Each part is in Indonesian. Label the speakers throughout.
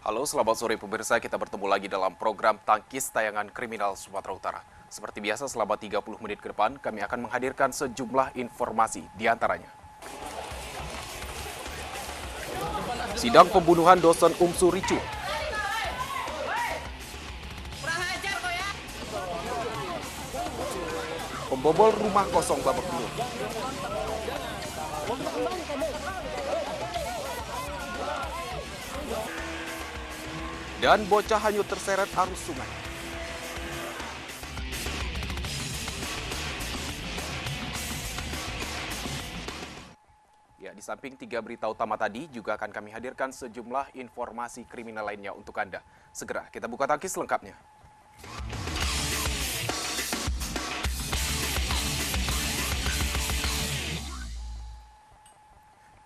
Speaker 1: Halo, selamat sore pemirsa. Kita bertemu lagi dalam program Tangkis Tayangan Kriminal Sumatera Utara. Seperti biasa, selama 30 menit ke depan, kami akan menghadirkan sejumlah informasi, di antaranya. Sidang pembunuhan dosen UMSU ricuh. Pembobol rumah kosong babak belur. Dan bocah hanyut terseret arus sungai. Ya, di samping 3 berita utama tadi, juga akan kami hadirkan sejumlah informasi kriminal lainnya untuk Anda. Segera kita buka tangkis lengkapnya.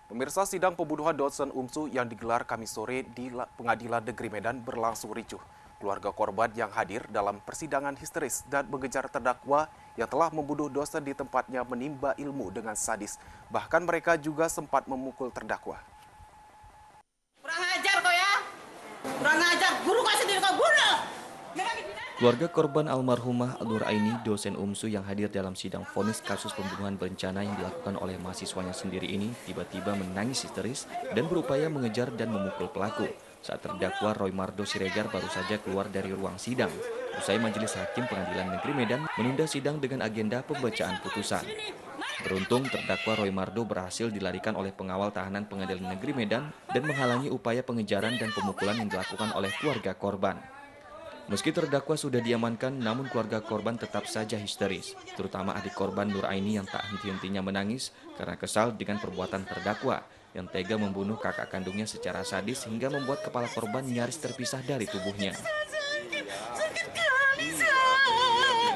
Speaker 1: Pemirsa, sidang pembunuhan dosen UMSU yang digelar Kamis sore di Pengadilan Negeri Medan berlangsung ricuh. Keluarga korban yang hadir dalam persidangan histeris dan mengejar terdakwa yang telah membunuh dosen di tempatnya menimba ilmu dengan sadis. Bahkan mereka juga sempat memukul terdakwa.
Speaker 2: Kurang ajar kau ya. Kurang ajar. Guru kau sendiri kau bunuh.
Speaker 3: Keluarga korban almarhumah Nur Aini, dosen UMSU yang hadir dalam sidang vonis kasus pembunuhan berencana yang dilakukan oleh mahasiswanya sendiri ini tiba-tiba menangis histeris dan berupaya mengejar dan memukul pelaku saat terdakwa Roy Mardo Siregar baru saja keluar dari ruang sidang. Usai Majelis Hakim Pengadilan Negeri Medan menunda sidang dengan agenda pembacaan putusan. Beruntung terdakwa Roy Mardo berhasil dilarikan oleh pengawal tahanan Pengadilan Negeri Medan dan menghalangi upaya pengejaran dan pemukulan yang dilakukan oleh keluarga korban. Meski terdakwa sudah diamankan, namun keluarga korban tetap saja histeris, terutama adik korban Nur Aini yang tak henti-hentinya menangis karena kesal dengan perbuatan terdakwa yang tega membunuh kakak kandungnya secara sadis hingga membuat kepala korban nyaris terpisah dari tubuhnya.
Speaker 2: Sakit kali, San.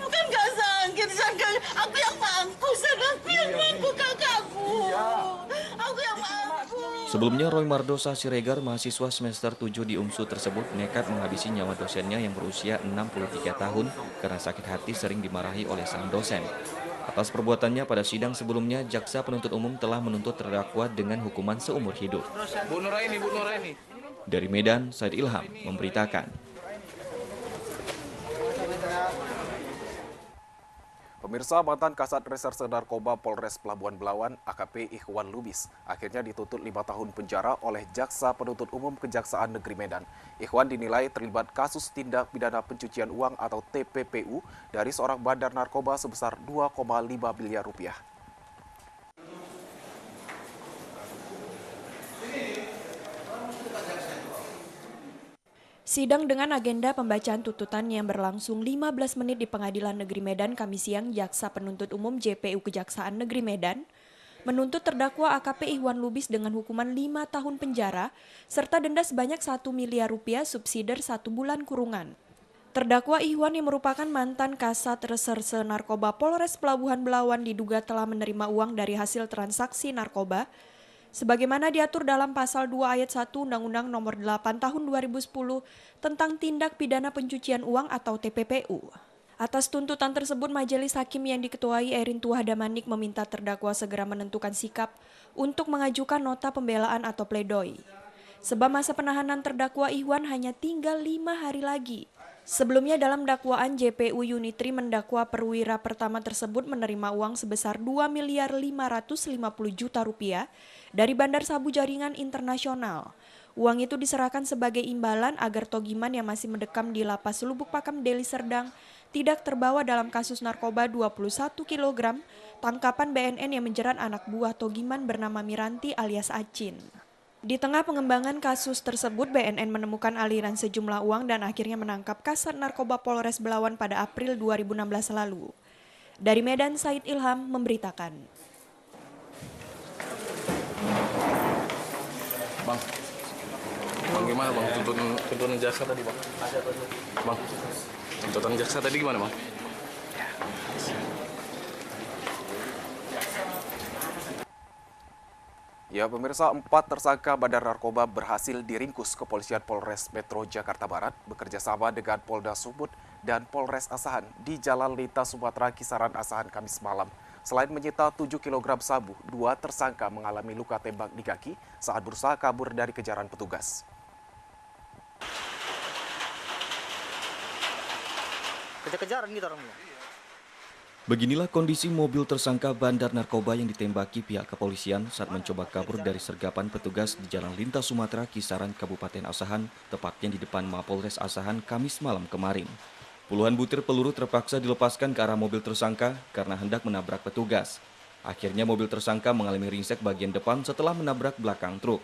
Speaker 2: Bukan gak sakit, San. Aku yang mampu, San. Aku yang mampu, kakakku. Aku yang mampu.
Speaker 3: Sebelumnya, Roy Mardo Siregar, mahasiswa semester 7 di UMSU tersebut nekat menghabisi nyawa dosennya yang berusia 63 tahun karena sakit hati sering dimarahi oleh sang dosen. Atas perbuatannya pada sidang sebelumnya, jaksa penuntut umum telah menuntut terdakwa dengan hukuman seumur hidup.
Speaker 4: Bu Nuraini.
Speaker 3: Dari Medan, Said Ilham memberitakan.
Speaker 1: Pemirsa, mantan Kasat Reserse Narkoba Polres Pelabuhan Belawan AKP Ikhwan Lubis akhirnya dituntut 5 tahun penjara oleh Jaksa Penuntut Umum Kejaksaan Negeri Medan. Ikhwan dinilai terlibat kasus tindak pidana pencucian uang atau TPPU dari seorang bandar narkoba sebesar 2,5 miliar rupiah.
Speaker 5: Sidang dengan agenda pembacaan tuntutan yang berlangsung 15 menit di Pengadilan Negeri Medan Kamis siang, Jaksa Penuntut Umum JPU Kejaksaan Negeri Medan menuntut terdakwa AKP Ikhwan Lubis dengan hukuman 5 tahun penjara serta denda sebanyak 1 miliar rupiah subsidiar 1 bulan kurungan. Terdakwa Ikhwan yang merupakan mantan Kasat Reserse Narkoba Polres Pelabuhan Belawan diduga telah menerima uang dari hasil transaksi narkoba sebagaimana diatur dalam pasal 2 ayat 1 Undang-Undang Nomor 8 Tahun 2010 tentang tindak pidana pencucian uang atau TPPU. Atas tuntutan tersebut, Majelis Hakim yang diketuai Erin Tuahadamanik meminta terdakwa segera menentukan sikap untuk mengajukan nota pembelaan atau pledoi. Sebab masa penahanan terdakwa Ikhwan hanya tinggal 5 hari lagi. Sebelumnya dalam dakwaan JPU Unitri mendakwa perwira pertama tersebut menerima uang sebesar 2 miliar 550 juta rupiah dari Bandar Sabu Jaringan Internasional. Uang itu diserahkan sebagai imbalan agar Togiman yang masih mendekam di Lapas Lubuk Pakam Deli Serdang tidak terbawa dalam kasus narkoba 21 kg tangkapan BNN yang menjerat anak buah Togiman bernama Miranti alias Acin. Di tengah pengembangan kasus tersebut, BNN menemukan aliran sejumlah uang dan akhirnya menangkap Kasat Narkoba Polres Belawan pada April 2016 lalu. Dari Medan, Said Ilham memberitakan.
Speaker 4: Bang gimana bang? Tuntutan jaksa tadi bang? Bang, tuntutan jaksa tadi gimana bang?
Speaker 1: Ya, pemirsa, 4 tersangka bandar narkoba berhasil diringkus Kepolisian Polres Metro Jakarta Barat bekerjasama dengan Polda Sumut dan Polres Asahan di Jalan Lintas Sumatera Kisaran Asahan Kamis malam. Selain menyita 7 kg sabu, 2 tersangka mengalami luka tembak di kaki saat berusaha kabur dari kejaran petugas.
Speaker 6: kejar-kejaran gitu orang.
Speaker 3: Beginilah kondisi mobil tersangka bandar narkoba yang ditembaki pihak kepolisian saat mencoba kabur dari sergapan petugas di Jalan Lintas Sumatera, Kisaran, Kabupaten Asahan, tepatnya di depan Mapolres Asahan, Kamis malam kemarin. Puluhan butir peluru terpaksa dilepaskan ke arah mobil tersangka karena hendak menabrak petugas. Akhirnya mobil tersangka mengalami ringsek bagian depan setelah menabrak belakang truk.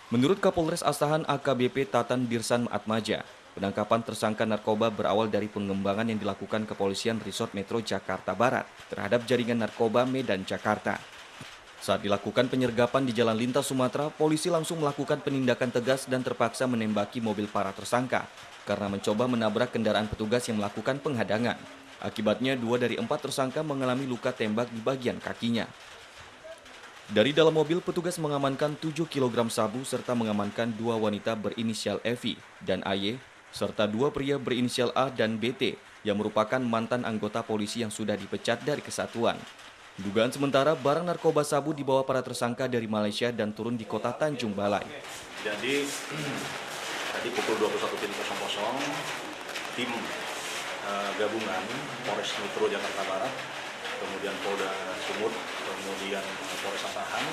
Speaker 3: Menurut Kapolres Asahan AKBP Tatan Dirsan Atmaja, penangkapan tersangka narkoba berawal dari pengembangan yang dilakukan Kepolisian Resort Metro Jakarta Barat terhadap jaringan narkoba Medan, Jakarta. Saat dilakukan penyergapan di Jalan Lintas Sumatera, polisi langsung melakukan penindakan tegas dan terpaksa menembaki mobil para tersangka karena mencoba menabrak kendaraan petugas yang melakukan penghadangan. Akibatnya 2 dari 4 tersangka mengalami luka tembak di bagian kakinya. Dari dalam mobil, petugas mengamankan 7 kg sabu serta mengamankan 2 wanita berinisial Evi dan AY, serta 2 pria berinisial A dan BT yang merupakan mantan anggota polisi yang sudah dipecat dari kesatuan. Dugaan sementara, barang narkoba sabu dibawa para tersangka dari Malaysia dan turun di kota Tanjung Balai.
Speaker 7: Jadi, tadi pukul 21.00, tim gabungan Polres Metro Jakarta Barat, kemudian Polda Sumut, kemudian Polres Asahan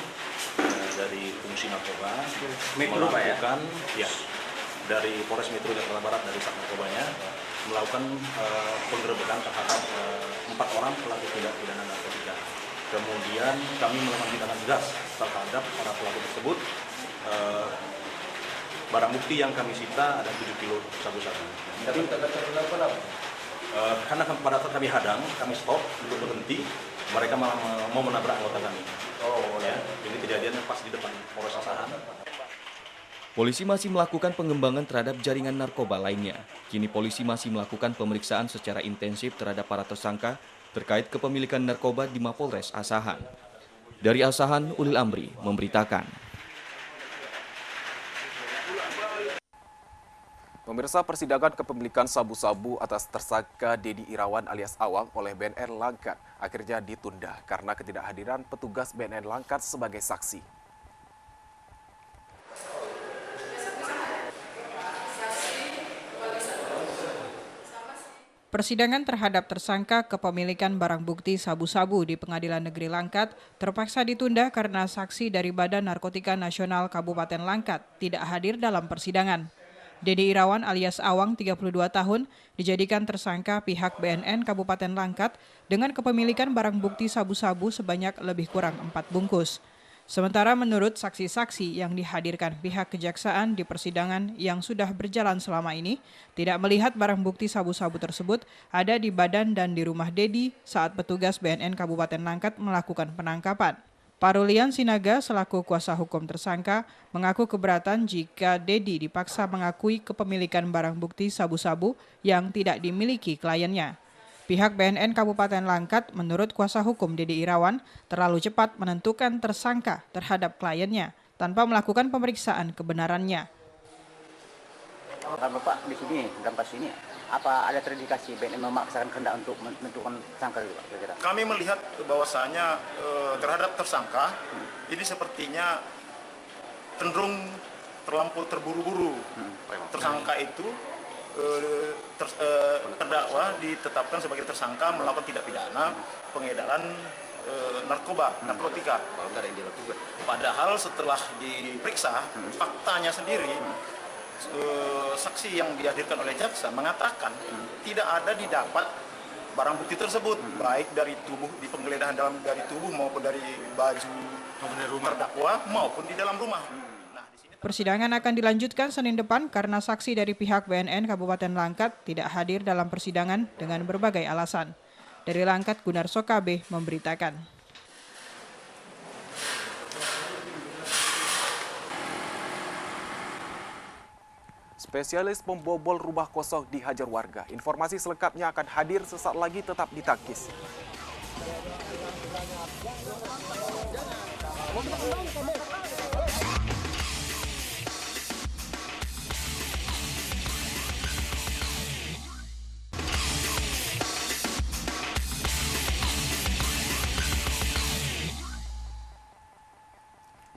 Speaker 7: dari fungsi narkoba melakukan dari Polres Metro Jakarta Barat dari Sat Narkobanya melakukan penggerebekan terhadap 4 orang pelaku tindak pidana narkotika. Kemudian kami melakukan tindakan tegas terhadap para pelaku tersebut. Barang bukti yang kami sita ada 7 kilo sabu-sabu. Karena pada saat kami hadang, kami stop untuk berhenti, mereka malah mau menabrak anggota kami. Ini kejadiannya pas di depan Polres Asahan.
Speaker 3: Polisi masih melakukan pengembangan terhadap jaringan narkoba lainnya. Kini polisi masih melakukan pemeriksaan secara intensif terhadap para tersangka terkait kepemilikan narkoba di Mapolres Asahan. Dari Asahan, Ulil Amri memberitakan.
Speaker 1: Pemirsa, persidangan kepemilikan sabu-sabu atas tersangka Dedi Irawan alias Awang oleh BNN Langkat akhirnya ditunda karena ketidakhadiran petugas BNN Langkat sebagai saksi.
Speaker 8: Persidangan terhadap tersangka kepemilikan barang bukti sabu-sabu di Pengadilan Negeri Langkat terpaksa ditunda karena saksi dari Badan Narkotika Nasional Kabupaten Langkat tidak hadir dalam persidangan. Dedi Irawan alias Awang, 32 tahun, dijadikan tersangka pihak BNN Kabupaten Langkat dengan kepemilikan barang bukti sabu-sabu sebanyak lebih kurang 4 bungkus. Sementara menurut saksi-saksi yang dihadirkan pihak kejaksaan di persidangan yang sudah berjalan selama ini, tidak melihat barang bukti sabu-sabu tersebut ada di badan dan di rumah Dedi saat petugas BNN Kabupaten Langkat melakukan penangkapan. Parulian Sinaga selaku kuasa hukum tersangka mengaku keberatan jika Dedi dipaksa mengakui kepemilikan barang bukti sabu-sabu yang tidak dimiliki kliennya. Pihak BNN Kabupaten Langkat menurut kuasa hukum Dedi Irawan terlalu cepat menentukan tersangka terhadap kliennya tanpa melakukan pemeriksaan kebenarannya.
Speaker 6: Bapak di sini, gambar sini, apa ada terindikasi BNN memaksakan kehendak untuk menentukan tersangka itu, Pak?
Speaker 9: Kami melihat bahwasanya terhadap tersangka ini sepertinya cenderung terlampau terburu-buru. Tersangka itu terdakwa ditetapkan sebagai tersangka melakukan tindak pidana pengedaran narkotika. Padahal setelah diperiksa faktanya sendiri, saksi yang dihadirkan oleh jaksa mengatakan tidak ada didapat barang bukti tersebut, baik dari tubuh, di penggeledahan dari tubuh maupun dari baju terdakwa maupun di dalam rumah.
Speaker 8: Persidangan akan dilanjutkan Senin depan karena saksi dari pihak BNN Kabupaten Langkat tidak hadir dalam persidangan dengan berbagai alasan. Dari Langkat, Gunarso KB memberitakan.
Speaker 1: Spesialis pembobol rumah kosong dihajar warga. Informasi selengkapnya akan hadir sesaat lagi, tetap di Takis.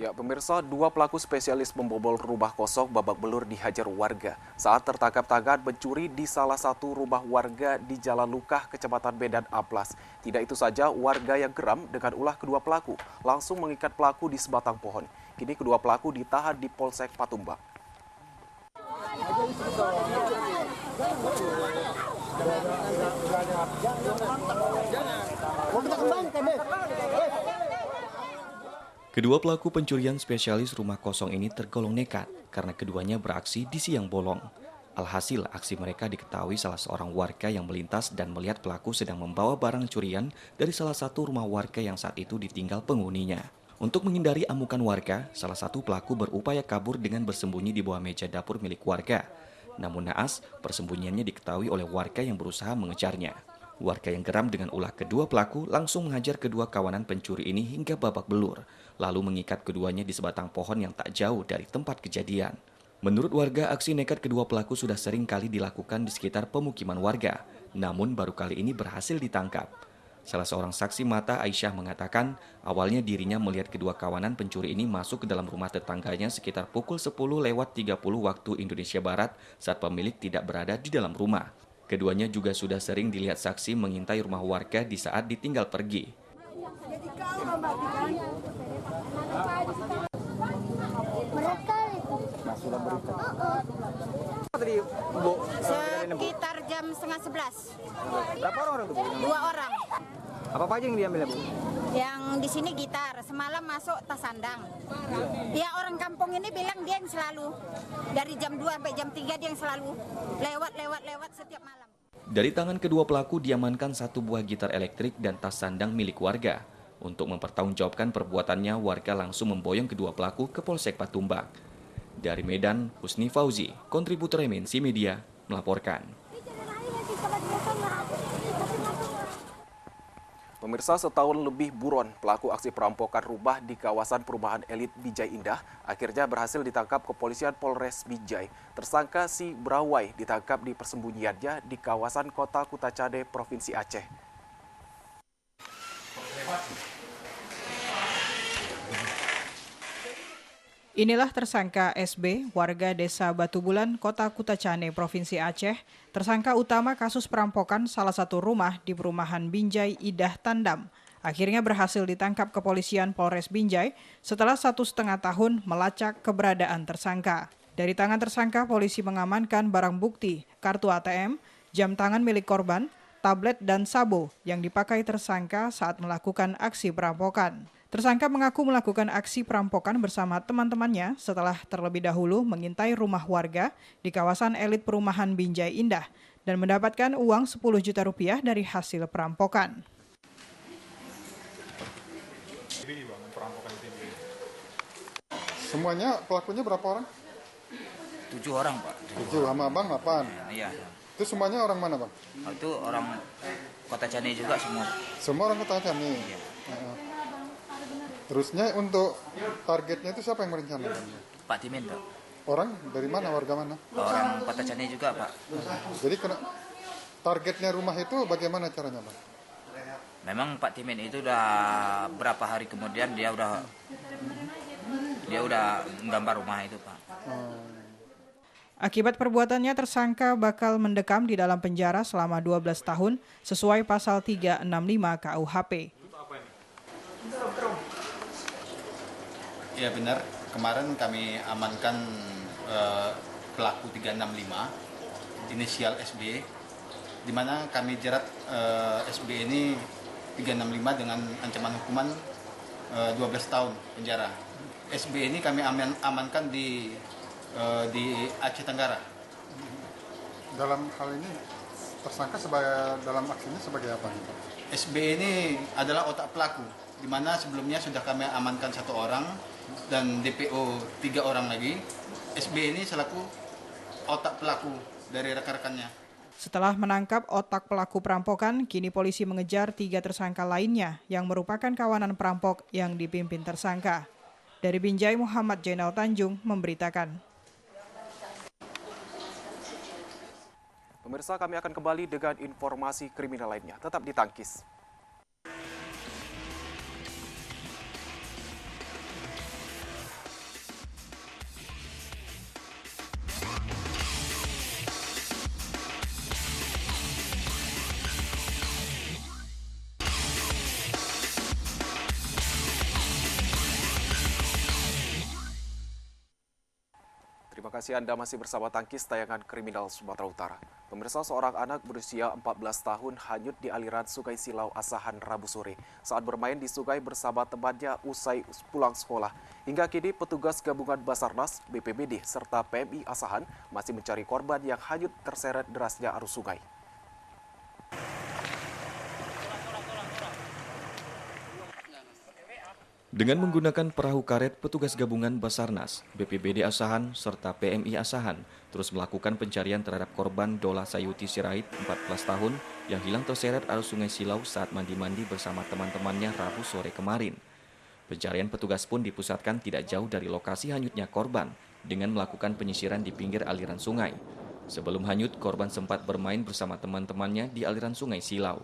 Speaker 1: Ya, Ya, pemirsa, dua pelaku spesialis membobol rumah kosong babak belur dihajar warga saat tertangkap tangan mencuri di salah satu rumah warga di Jalan Lukah, Kecamatan Medan Amplas. Tidak itu saja, warga yang geram dengan ulah kedua pelaku langsung mengikat pelaku di sebatang pohon. Kini kedua pelaku ditahan di Polsek Patumbak.
Speaker 3: Kedua pelaku pencurian spesialis rumah kosong ini tergolong nekat karena keduanya beraksi di siang bolong. Alhasil, aksi mereka diketahui salah seorang warga yang melintas dan melihat pelaku sedang membawa barang curian dari salah satu rumah warga yang saat itu ditinggal penghuninya. Untuk menghindari amukan warga, salah satu pelaku berupaya kabur dengan bersembunyi di bawah meja dapur milik warga. Namun naas, persembunyiannya diketahui oleh warga yang berusaha mengejarnya. Warga yang geram dengan ulah kedua pelaku langsung menghajar kedua kawanan pencuri ini hingga babak belur, lalu mengikat keduanya di sebatang pohon yang tak jauh dari tempat kejadian. Menurut warga, aksi nekat kedua pelaku sudah sering kali dilakukan di sekitar pemukiman warga, namun baru kali ini berhasil ditangkap. Salah seorang saksi mata, Aisyah, mengatakan awalnya dirinya melihat kedua kawanan pencuri ini masuk ke dalam rumah tetangganya sekitar pukul 10:30 waktu Indonesia Barat saat pemilik tidak berada di dalam rumah. Keduanya juga sudah sering dilihat saksi mengintai rumah warga di saat ditinggal pergi.
Speaker 10: Sekitar jam 10:30.
Speaker 6: Berapa orang itu, Bu?
Speaker 10: 2 orang.
Speaker 6: Apa aja yang diambil, Bu?
Speaker 10: Yang di sini gitar, semalam masuk tas sandang. Ya, orang kampung ini bilang dia yang selalu dari jam 2 sampai jam 3 dia yang selalu lewat setiap malam.
Speaker 3: Dari tangan kedua pelaku diamankan satu buah gitar elektrik dan tas sandang milik warga. Untuk mempertanggungjawabkan perbuatannya, warga langsung memboyong kedua pelaku ke Polsek Patumbak. Dari Medan, Husni Fauzi, kontributor MNC Media, melaporkan.
Speaker 1: Pemirsa, setahun lebih buron pelaku aksi perampokan rumah di kawasan perumahan elit Bijay Indah akhirnya berhasil ditangkap kepolisian Polres Bijay. Tersangka si Brawai ditangkap di persembunyiannya di kawasan Kota Kutacane, Provinsi Aceh.
Speaker 8: Inilah tersangka SB, warga desa Batu Bulan, Kota Kutacane, Provinsi Aceh, tersangka utama kasus perampokan salah satu rumah di perumahan Binjai Indah Tandam. Akhirnya berhasil ditangkap kepolisian Polres Binjai setelah 1,5 tahun melacak keberadaan tersangka. Dari tangan tersangka, polisi mengamankan barang bukti, kartu ATM, jam tangan milik korban, tablet dan sabo yang dipakai tersangka saat melakukan aksi perampokan. Tersangka mengaku melakukan aksi perampokan bersama teman-temannya setelah terlebih dahulu mengintai rumah warga di kawasan elit perumahan Binjai Indah dan mendapatkan uang 10 juta rupiah dari hasil perampokan.
Speaker 11: Semuanya pelakunya berapa orang?
Speaker 6: 7 orang, Pak.
Speaker 11: 7 sama abang 8.
Speaker 6: Iya.
Speaker 11: Itu semuanya orang mana, Bang?
Speaker 6: Itu orang Kota Cane juga semua.
Speaker 11: Semua orang Kota Cane.
Speaker 6: Iya.
Speaker 11: Terusnya untuk targetnya itu siapa yang merencanakan?
Speaker 6: Pak Timin, Pak.
Speaker 11: Orang dari mana, warga mana?
Speaker 6: Orang Kota Cane juga, Pak.
Speaker 11: Jadi targetnya rumah itu bagaimana caranya, Bang?
Speaker 6: Memang Pak Timin itu udah berapa hari kemudian dia udah menggambar rumah itu, Pak.
Speaker 8: Akibat perbuatannya, tersangka bakal mendekam di dalam penjara selama 12 tahun sesuai pasal 365 KUHP.
Speaker 12: Ya benar, kemarin kami amankan pelaku 365, inisial SB, di mana kami jerat SB ini 365 dengan ancaman hukuman 12 tahun penjara. SB ini kami amankan di Aceh Tenggara.
Speaker 11: Dalam hal ini tersangka dalam aksinya sebagai apa?
Speaker 12: SB ini adalah otak pelaku, di mana sebelumnya sudah kami amankan 1 orang dan DPO 3 orang lagi. SB ini selaku otak pelaku dari rekan-rekannya.
Speaker 8: Setelah menangkap otak pelaku perampokan, kini polisi mengejar 3 tersangka lainnya yang merupakan kawanan perampok yang dipimpin tersangka. Dari Binjai, Muhammad Jainal Tanjung memberitakan.
Speaker 1: Pemirsa, kami akan kembali dengan informasi kriminal lainnya. Tetap di Tangkis. Terima kasih Anda masih bersama Tangkis tayangan kriminal Sumatera Utara. Pemirsa, seorang anak berusia 14 tahun hanyut di aliran Sungai Silau Asahan Rabu sore saat bermain di sungai bersama temannya usai pulang sekolah. Hingga kini petugas gabungan Basarnas, BPBD, serta PMI Asahan masih mencari korban yang hanyut terseret derasnya arus sungai.
Speaker 3: Dengan menggunakan perahu karet, petugas gabungan Basarnas, BPBD Asahan, serta PMI Asahan terus melakukan pencarian terhadap korban Dola Sayuti Sirait, 14 tahun, yang hilang terseret arus Sungai Silau saat mandi-mandi bersama teman-temannya Rabu sore kemarin. Pencarian petugas pun dipusatkan tidak jauh dari lokasi hanyutnya korban dengan melakukan penyisiran di pinggir aliran sungai. Sebelum hanyut, korban sempat bermain bersama teman-temannya di aliran Sungai Silau.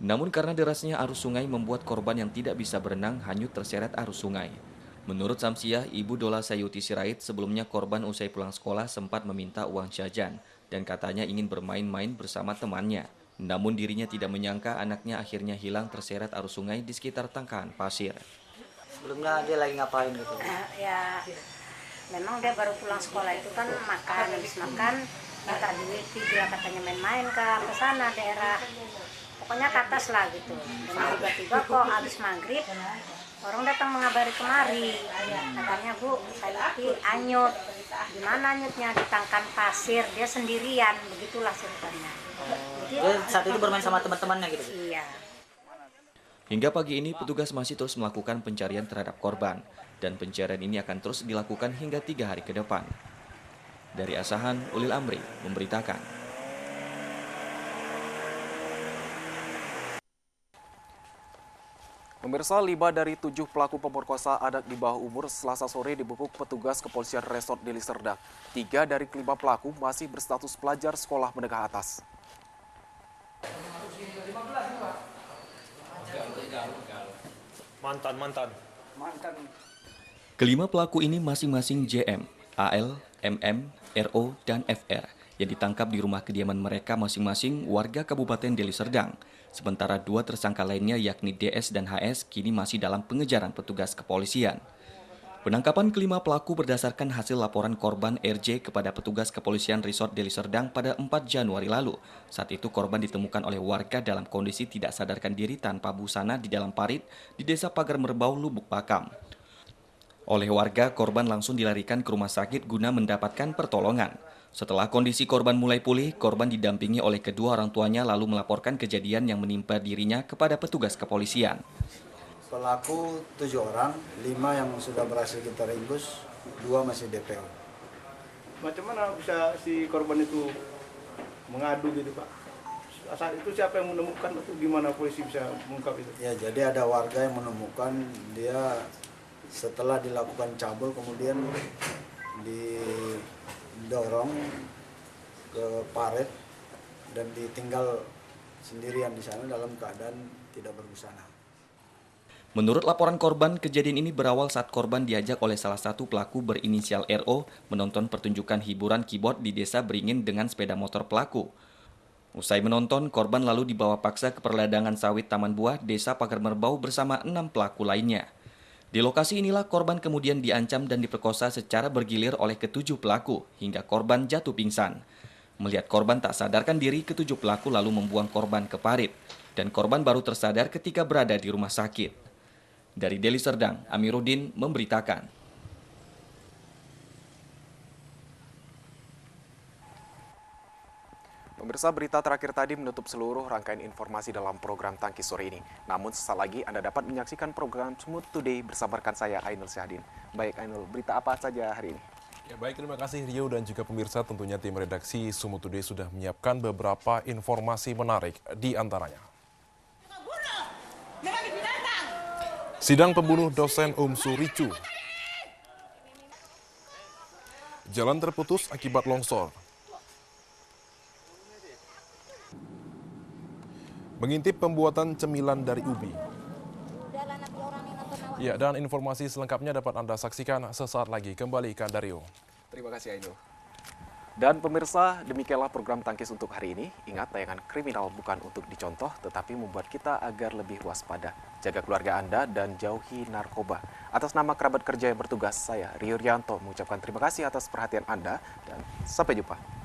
Speaker 3: Namun karena derasnya arus sungai membuat korban yang tidak bisa berenang hanyut terseret arus sungai. Menurut Samsiah, Ibu Dola Sayuti Sirait, sebelumnya korban usai pulang sekolah sempat meminta uang jajan dan katanya ingin bermain-main bersama temannya. Namun dirinya tidak menyangka anaknya akhirnya hilang terseret arus sungai di sekitar tangkahan pasir.
Speaker 13: Sebelumnya dia lagi ngapain gitu?
Speaker 10: Ya, memang dia baru pulang sekolah itu kan makan, habis makan minta duit, dia katanya main-main ke sana daerah. Pokoknya ke atas lah gitu. Dan tiba-tiba kok habis maghrib orang datang mengabari kemari. Katanya, Bu, Sayuti anyut. Gimana anyutnya? Di tangkan pasir, dia sendirian. Begitulah ceritanya.
Speaker 13: Dia saat itu bermain sama teman-temannya gitu?
Speaker 10: Iya.
Speaker 3: Hingga pagi ini petugas masih terus melakukan pencarian terhadap korban. Dan pencarian ini akan terus dilakukan hingga 3 hari ke depan. Dari Asahan, Ulil Amri memberitakan.
Speaker 1: Pemirsa, 5 dari 7 pelaku pemerkosa anak di bawah umur Selasa sore dibekuk petugas kepolisian Resort Deli Serdang. 3 dari 5 pelaku masih berstatus pelajar sekolah menengah atas.
Speaker 9: Mantan.
Speaker 3: Kelima pelaku ini masing-masing JM, AL, MM, RO, dan FR yang ditangkap di rumah kediaman mereka masing-masing warga Kabupaten Deli Serdang. Sementara 2 tersangka lainnya yakni DS dan HS kini masih dalam pengejaran petugas kepolisian. Penangkapan kelima pelaku berdasarkan hasil laporan korban RJ kepada petugas kepolisian Resort Deli Serdang pada 4 Januari lalu. Saat itu korban ditemukan oleh warga dalam kondisi tidak sadarkan diri tanpa busana di dalam parit di Desa Pagar Merbau, Lubuk Pakam. Oleh warga, korban langsung dilarikan ke rumah sakit guna mendapatkan pertolongan. Setelah kondisi korban mulai pulih, korban didampingi oleh kedua orang tuanya lalu melaporkan kejadian yang menimpa dirinya kepada petugas kepolisian.
Speaker 14: Pelaku 7 orang, 5 yang sudah berhasil kita ringkus, 2 masih DPO.
Speaker 9: Macam mana bisa si korban itu mengadu gitu, Pak? Saat itu siapa yang menemukan atau gimana polisi bisa mengungkap itu?
Speaker 14: Ya, jadi ada warga yang menemukan dia setelah dilakukan cabul kemudian didorong ke paret dan ditinggal sendirian di sana dalam keadaan tidak berbusana.
Speaker 3: Menurut laporan korban, kejadian ini berawal saat korban diajak oleh salah satu pelaku berinisial RO menonton pertunjukan hiburan keyboard di Desa Beringin dengan sepeda motor pelaku. Usai menonton, korban lalu dibawa paksa ke perladangan sawit Taman Buah, Desa Pagar Merbau bersama 6 pelaku lainnya. Di lokasi inilah korban kemudian diancam dan diperkosa secara bergilir oleh ke-7 pelaku hingga korban jatuh pingsan. Melihat korban tak sadarkan diri, ke-7 pelaku lalu membuang korban ke parit dan korban baru tersadar ketika berada di rumah sakit. Dari Deli Serdang, Amiruddin memberitakan.
Speaker 1: Pemirsa, berita terakhir tadi menutup seluruh rangkaian informasi dalam program Tangkis sore ini. Namun sesaat lagi Anda dapat menyaksikan program Smooth Today bersama rekan saya Ainul Syahadin. Baik Ainul, berita apa saja hari ini?
Speaker 15: Ya baik, terima kasih Rio dan juga pemirsa. Tentunya tim redaksi Smooth Today sudah menyiapkan beberapa informasi menarik di antaranya. Sidang pembunuh dosen UMSU ricuh. Jalan terputus akibat longsor. Mengintip pembuatan cemilan dari ubi. Ya, dan informasi selengkapnya dapat Anda saksikan sesaat lagi. Kembali ke Dario.
Speaker 1: Terima kasih Ainul. Dan pemirsa, demikianlah program Tangkis untuk hari ini. Ingat, tayangan kriminal bukan untuk dicontoh, tetapi membuat kita agar lebih waspada. Jaga keluarga Anda dan jauhi narkoba. Atas nama kerabat kerja yang bertugas, saya Rio Rianto mengucapkan terima kasih atas perhatian Anda dan sampai jumpa.